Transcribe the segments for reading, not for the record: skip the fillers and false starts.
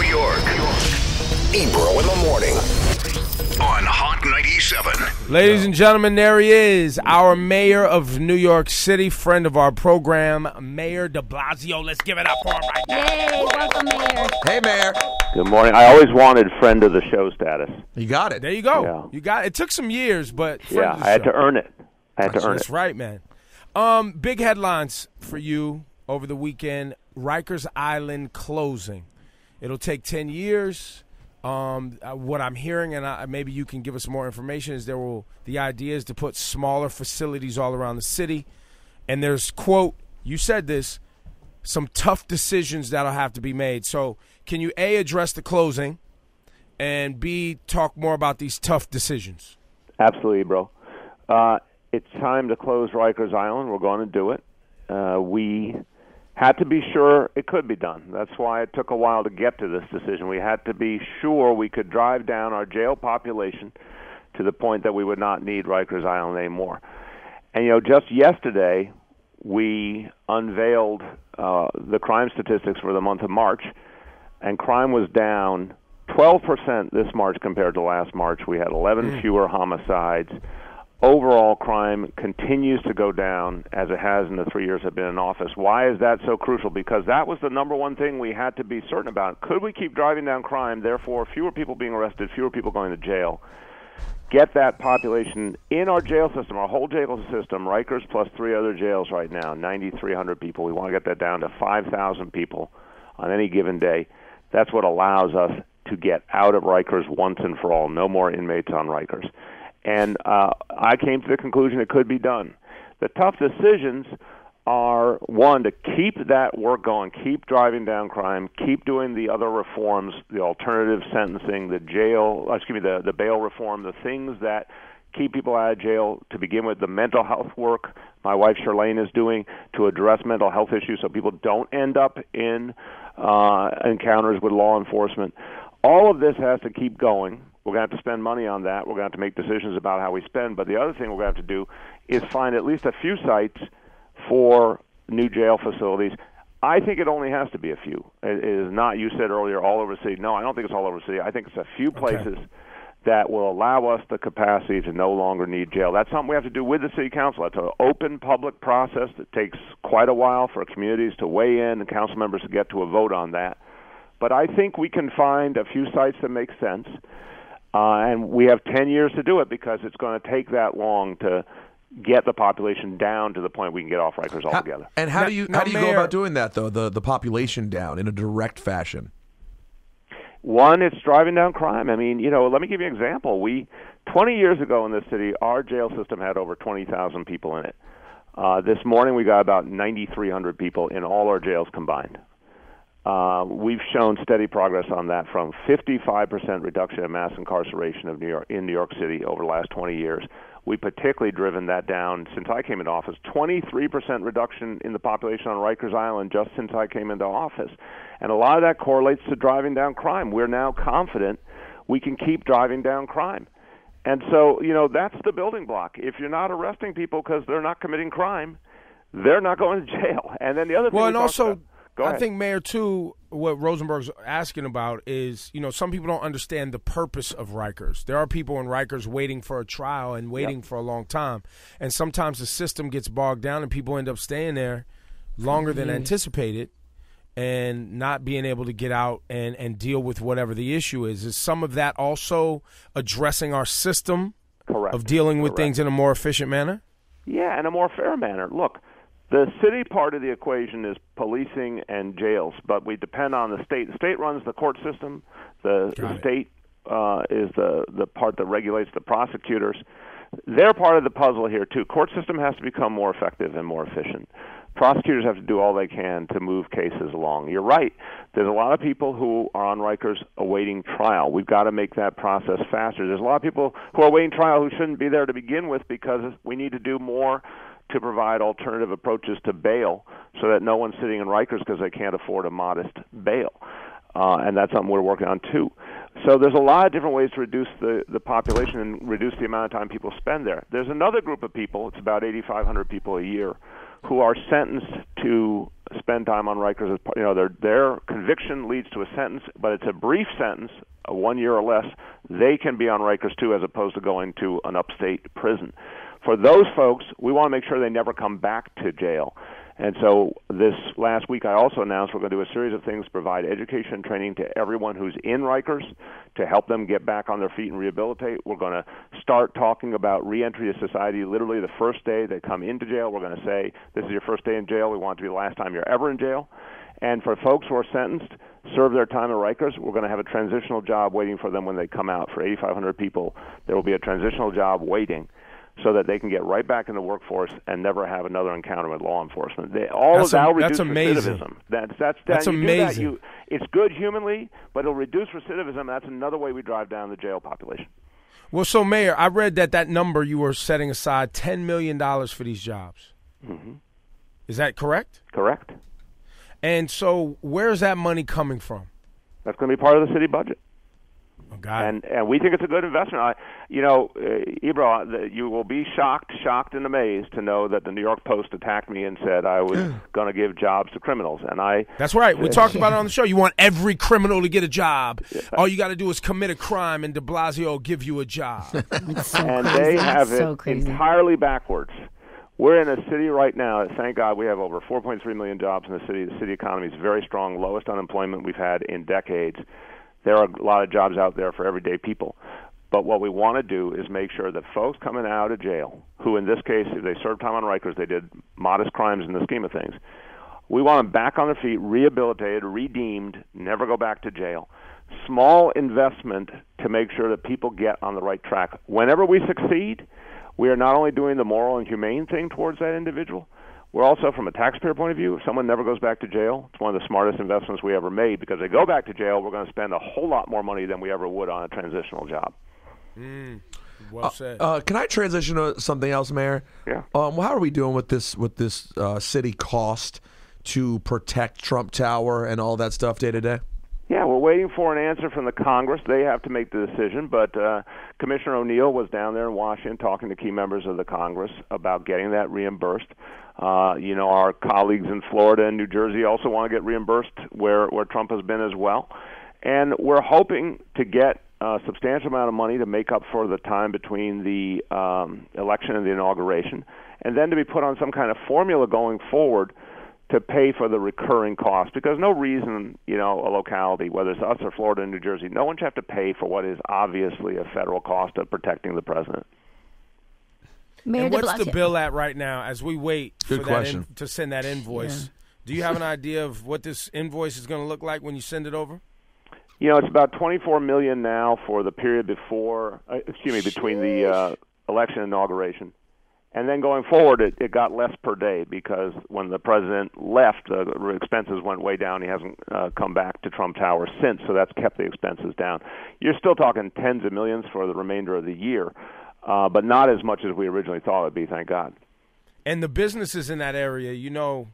York. Ebro in the morning on Hot 97. Ladies and gentlemen, there he is, our mayor of New York City, friend of our program, Mayor de Blasio. Let's give it up for him right now. Yay, welcome, Mayor. Hey, Mayor. Good morning. I always wanted friend of the show status. You got it. There you go. Yeah. You got it. It took some years, but friend Yeah, of the I had show. to earn it. That's right, man. Big headlines for you over the weekend. Rikers Island closing. It'll take 10 years. What I'm hearing, and maybe you can give us more information, is the idea is to put smaller facilities all around the city. And there's, quote, you said this, some tough decisions that'll have to be made. So can you, A, address the closing, and B, talk more about these tough decisions? Absolutely, bro. It's time to close Rikers Island. We're going to do it. We had to be sure it could be done. That's why it took a while to get to this decision. We had to be sure we could drive down our jail population to the point that we would not need Rikers Island anymore. And, just yesterday, we unveiled the crime statistics for the month of March, and crime was down 12% this March compared to last March. We had 11 fewer homicides. Overall crime continues to go down as it has in the 3 years I've been in office. Why is that so crucial? Because that was the number one thing we had to be certain about. Could we keep driving down crime, therefore fewer people being arrested, fewer people going to jail, get that population in our jail system, our whole jail system, Rikers plus 3 other jails right now, 9,300 people. We want to get that down to 5,000 people on any given day. That's what allows us to get out of Rikers once and for all. No more inmates on Rikers. And I came to the conclusion it could be done. The tough decisions are, one, to keep that work going, keep driving down crime, keep doing the other reforms, the alternative sentencing, the bail reform, the things that keep people out of jail to begin with, the mental health work my wife Charlene is doing to address mental health issues so people don't end up in encounters with law enforcement. All of this has to keep going. We're going to have to spend money on that. We're going to have to make decisions about how we spend. But the other thing we're going to have to do is find at least a few sites for new jail facilities. I think it only has to be a few. It is not, you said earlier, all over the city. No, I don't think it's all over the city. I think it's a few places that will allow us the capacity to no longer need jail. That's something we have to do with the city council. It's an open public process that takes quite a while for communities to weigh in and council members to get to a vote on that. But I think we can find a few sites that make sense. And we have 10 years to do it because it's going to take that long to get the population down to the point we can get off Rikers altogether. How do you go about doing that, though, the population down in a direct fashion? One, it's driving down crime. I mean, let me give you an example. 20 years ago in this city, our jail system had over 20,000 people in it. This morning we got about 9,300 people in all our jails combined. We've shown steady progress on that, from 55% reduction in mass incarceration in New York City over the last 20 years. We've particularly driven that down since I came into office. 23% reduction in the population on Rikers Island just since I came into office. And a lot of that correlates to driving down crime. We're now confident we can keep driving down crime. And so, that's the building block. If you're not arresting people because they're not committing crime, they're not going to jail. And then the other thing I think, Mayor, too, what Rosenberg's asking about is, some people don't understand the purpose of Rikers. There are people in Rikers waiting for a trial and waiting for a long time. And sometimes the system gets bogged down and people end up staying there longer than anticipated and not being able to get out and deal with whatever the issue is. Is some of that also addressing our system of dealing with things in a more efficient manner? Yeah, in a more fair manner. Look, the city part of the equation is policing and jails, but we depend on the state. The state runs the court system. The state is the part that regulates the prosecutors. They're part of the puzzle here, too. Court system has to become more effective and more efficient. Prosecutors have to do all they can to move cases along. You're right. There's a lot of people who are on Rikers awaiting trial. We've got to make that process faster. There's a lot of people who are awaiting trial who shouldn't be there to begin with because we need to do more to provide alternative approaches to bail so that no one's sitting in Rikers because they can't afford a modest bail. And that's something we're working on, too. So there's a lot of different ways to reduce the population and reduce the amount of time people spend there. There's another group of people, it's about 8,500 people a year, who are sentenced to spend time on Rikers. Their conviction leads to a sentence, but it's a brief sentence, 1 year or less. They can be on Rikers too, as opposed to going to an upstate prison. For those folks, we want to make sure they never come back to jail. And so this last week I also announced we're going to do a series of things to provide education and training to everyone who's in Rikers to help them get back on their feet and rehabilitate. We're going to start talking about reentry to society literally the first day they come into jail. We're going to say, this is your first day in jail. We want it to be the last time you're ever in jail. And for folks who are sentenced, serve their time at Rikers, we're going to have a transitional job waiting for them when they come out. For 8,500 people, there will be a transitional job waiting so that they can get right back in the workforce and never have another encounter with law enforcement. Reduce recidivism. That's amazing. It's good humanly, but it'll reduce recidivism. That's another way we drive down the jail population. Well, so, Mayor, I read that number you were setting aside, $10 million for these jobs. Mm-hmm. Is that correct? Correct. And so where's that money coming from? That's going to be part of the city budget. Okay. And we think it's a good investment. Ebro, you will be shocked and amazed to know that the New York Post attacked me and said I was going to give jobs to criminals. That's right. We talked about it on the show. You want every criminal to get a job. Yeah. All you got to do is commit a crime, and de Blasio will give you a job. They have it entirely backwards. We're in a city right now, thank God, we have over 4.3 million jobs in the city. The city economy is very strong, lowest unemployment we've had in decades. There are a lot of jobs out there for everyday people. But what we want to do is make sure that folks coming out of jail, who in this case, if they served time on Rikers, they did modest crimes in the scheme of things, we want them back on their feet, rehabilitated, redeemed, never go back to jail. Small investment to make sure that people get on the right track. Whenever we succeed, we are not only doing the moral and humane thing towards that individual, we're also, from a taxpayer point of view, if someone never goes back to jail, it's one of the smartest investments we ever made, because they go back to jail, we're going to spend a whole lot more money than we ever would on a transitional job. Well said. Can I transition to something else, Mayor? Yeah. How are we doing with this city cost to protect Trump Tower and all that stuff day to day? Yeah, we're waiting for an answer from the Congress. They have to make the decision, but Commissioner O'Neill was down there in Washington talking to key members of the Congress about getting that reimbursed. Our colleagues in Florida and New Jersey also want to get reimbursed where Trump has been as well. And we're hoping to get a substantial amount of money to make up for the time between the election and the inauguration, and then to be put on some kind of formula going forward to pay for the recurring cost, because no reason, a locality, whether it's us or Florida and New Jersey, no one should have to pay for what is obviously a federal cost of protecting the president. And what's the bill at right now as we wait Good for question. To send that invoice? Yeah. Do you have an idea of what this invoice is going to look like when you send it over? It's about $24 million now for the period between the election and inauguration. And then going forward, it got less per day, because when the president left, the expenses went way down. He hasn't come back to Trump Tower since, so that's kept the expenses down. You're still talking tens of millions for the remainder of the year, but not as much as we originally thought it would be, thank God. And the businesses in that area, a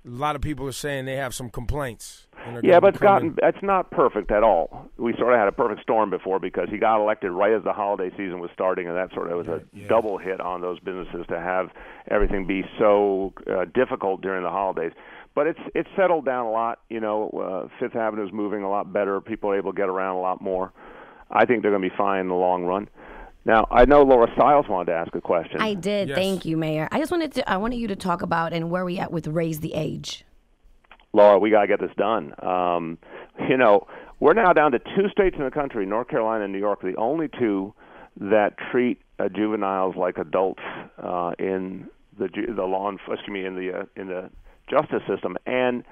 lot of people are saying they have some complaints. Yeah, but it's not perfect at all. We sort of had a perfect storm before, because he got elected right as the holiday season was starting, and that sort of was a double hit on those businesses to have everything be so difficult during the holidays. But it's settled down a lot. Fifth Avenue is moving a lot better. People are able to get around a lot more. I think they're going to be fine in the long run. Now, I know Laura Stiles wanted to ask a question. I did. Yes. Thank you, Mayor. I wanted you to talk about and where we at with Raise the Age. Laura, we got to get this done. We're now down to 2 states in the country, North Carolina and New York, the only 2 that treat juveniles like adults in the justice system. And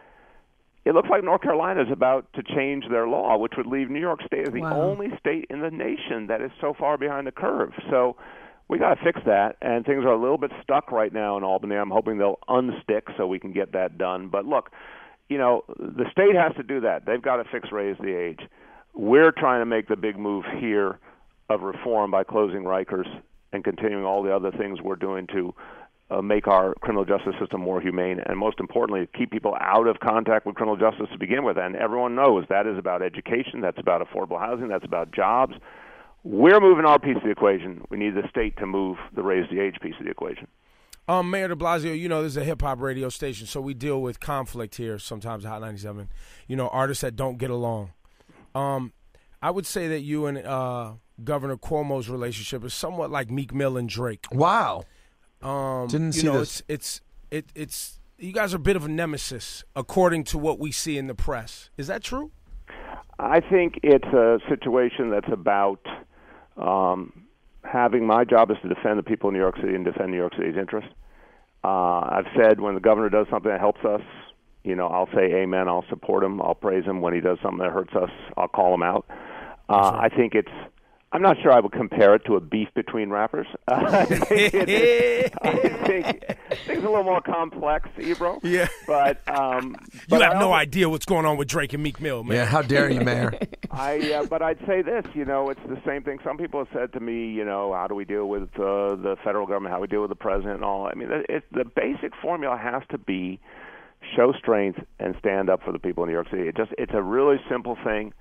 it looks like North Carolina is about to change their law, which would leave New York State as the only state in the nation that is so far behind the curve. So we got to fix that, and things are a little bit stuck right now in Albany. I'm hoping they'll unstick so we can get that done. But look, the state has to do that. They've got to fix Raise the Age. We're trying to make the big move here of reform by closing Rikers and continuing all the other things we're doing to make our criminal justice system more humane, and most importantly, keep people out of contact with criminal justice to begin with. And everyone knows that is about education, that's about affordable housing, that's about jobs. We're moving our piece of the equation. We need the state to move the Raise the Age piece of the equation. Mayor de Blasio, you know, this is a hip-hop radio station, so we deal with conflict here sometimes at Hot 97. You know, artists that don't get along. I would say that you and Governor Cuomo's relationship is somewhat like Meek Mill and Drake. Wow. Didn't see this. It's you guys are a bit of a nemesis, according to what we see in the press. Is that true? I think it's a situation that's about having my job is to defend the people in New York City and defend New York City's interests. I've said when the governor does something that helps us, you know, I'll say amen, I'll support him, I'll praise him. When he does something that hurts us, I'll call him out. I think I'm not sure I would compare it to a beef between rappers. I think it's a little more complex, Ebro. Yeah. But you have no idea what's going on with Drake and Meek Mill, man. Yeah, how dare you, Mayor? But I'd say this, you know, it's the same thing. Some people have said to me, you know, how do we deal with the federal government, how we deal with the president and all. I mean, the basic formula has to be show strength and stand up for the people in New York City. It's a really simple thing.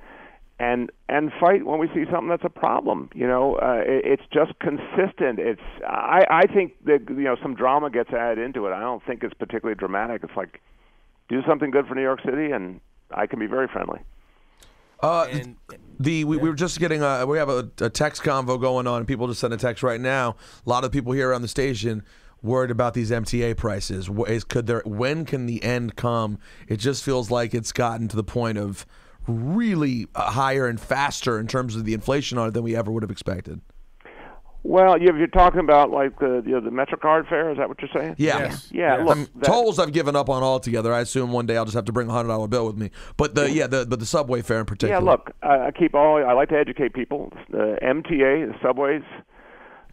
And fight when we see something that's a problem. You know, it's just consistent. I think that, you know, some drama gets added into it. I don't think it's particularly dramatic. It's like, do something good for New York City, and I can be very friendly. We were just getting we have a text convo going on, and people just sent a text right now. A lot of people here around the station worried about these MTA prices. When can the end come? It just feels like it's gotten to the point of really higher and faster in terms of the inflation on it than we ever would have expected. Well, you're talking about like the MetroCard fare. Is that what you're saying? Yeah. Yes. Yeah. Look, tolls I've given up on altogether. I assume one day I'll just have to bring a $100 bill with me. But the subway fare in particular. Yeah. Look, I like to educate people. The MTA, the subways,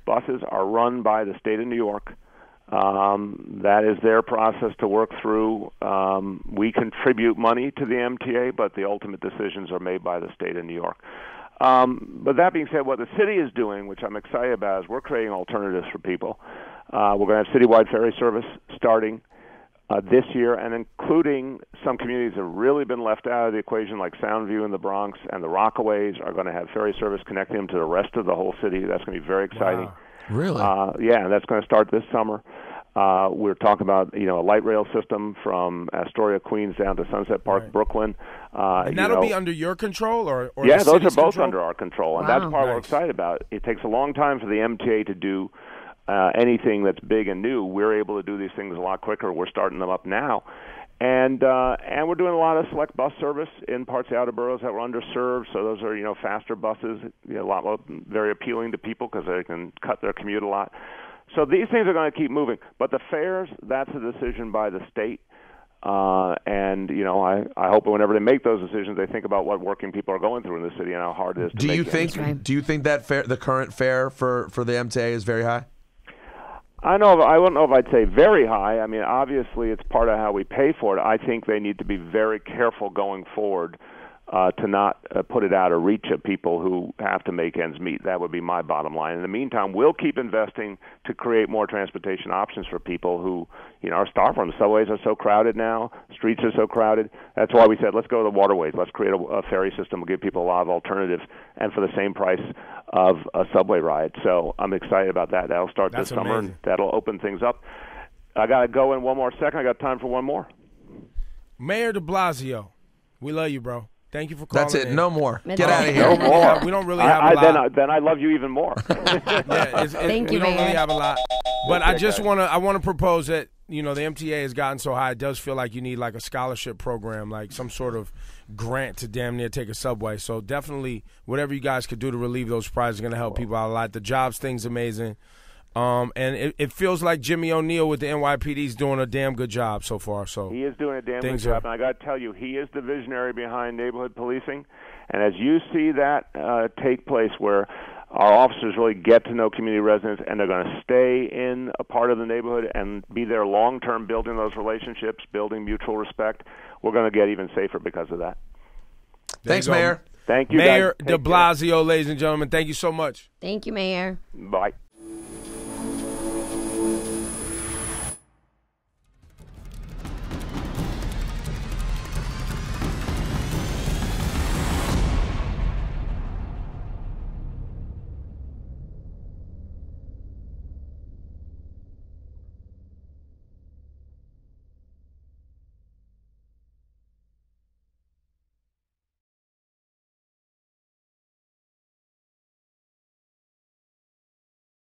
buses are run by the state of New York. That is their process to work through. We contribute money to the MTA, but the ultimate decisions are made by the state of New York. But that being said, what the city is doing, which I'm excited about, is we're creating alternatives for people. We're going to have citywide ferry service starting this year, and including some communities that have really been left out of the equation, like Soundview in the Bronx and the Rockaways are going to have ferry service connecting them to the rest of the whole city. That's going to be very exciting. Wow. Really? Yeah, and that's going to start this summer. We're talking about, you know, a light rail system from Astoria, Queens, down to Sunset Park, right. Brooklyn. And that'll be under your control, or yeah, the those are city's both control? under our control, and Wow. that's part we're excited about. It takes a long time for the MTA to do anything that's big and new. We're able to do these things a lot quicker. We're starting them up now. And we're doing a lot of select bus service in parts of the outer boroughs that were underserved. So those are, you know, faster buses, you know, a lot more, very appealing to people because they can cut their commute a lot. So these things are going to keep moving. But the fares, that's a decision by the state. And, you know, I hope whenever they make those decisions, they think about what working people are going through in the city and how hard it is to make it. Do you think that the current fare for the MTA is very high? I wouldn't know if I'd say very high. I mean, obviously, it's part of how we pay for it. I think they need to be very careful going forward to not put it out of reach of people who have to make ends meet. That would be my bottom line. In the meantime, we'll keep investing to create more transportation options for people who, you know, are starved from. The subways are so crowded now. Streets are so crowded. That's why we said, let's go to the waterways. Let's create a ferry system. We'll give people a lot of alternatives, and for the same price of a subway ride. So I'm excited about that. That'll start this summer, and that'll open things up. I got to go in one more second. I got time for one more. Mayor de Blasio, we love you, bro. Thank you for calling. That's it. in. No more. That's Get it. out of here. No more. We don't really have a lot. Then I love you even more. Thank we you, don't really Mayor. have a lot. But I just want to propose that, you know, the MTA has gotten so high, it does feel like you need like a scholarship program, like some sort of grant to damn near take a subway. So definitely whatever you guys could do to relieve those prices is going to help people out a lot. The jobs thing's amazing. And it feels like Jimmy O'Neill with the NYPD is doing a damn good job so far. So he is doing a damn good job, and I got to tell you, he is the visionary behind neighborhood policing. And as you see that take place, where our officers really get to know community residents, and they're going to stay in a part of the neighborhood and be there long-term, building those relationships, building mutual respect, we're going to get even safer because of that. Thanks, Mayor. Thank you, Mayor guys. de Blasio, ladies and gentlemen. Thank you so much. Thank you, Mayor. Bye.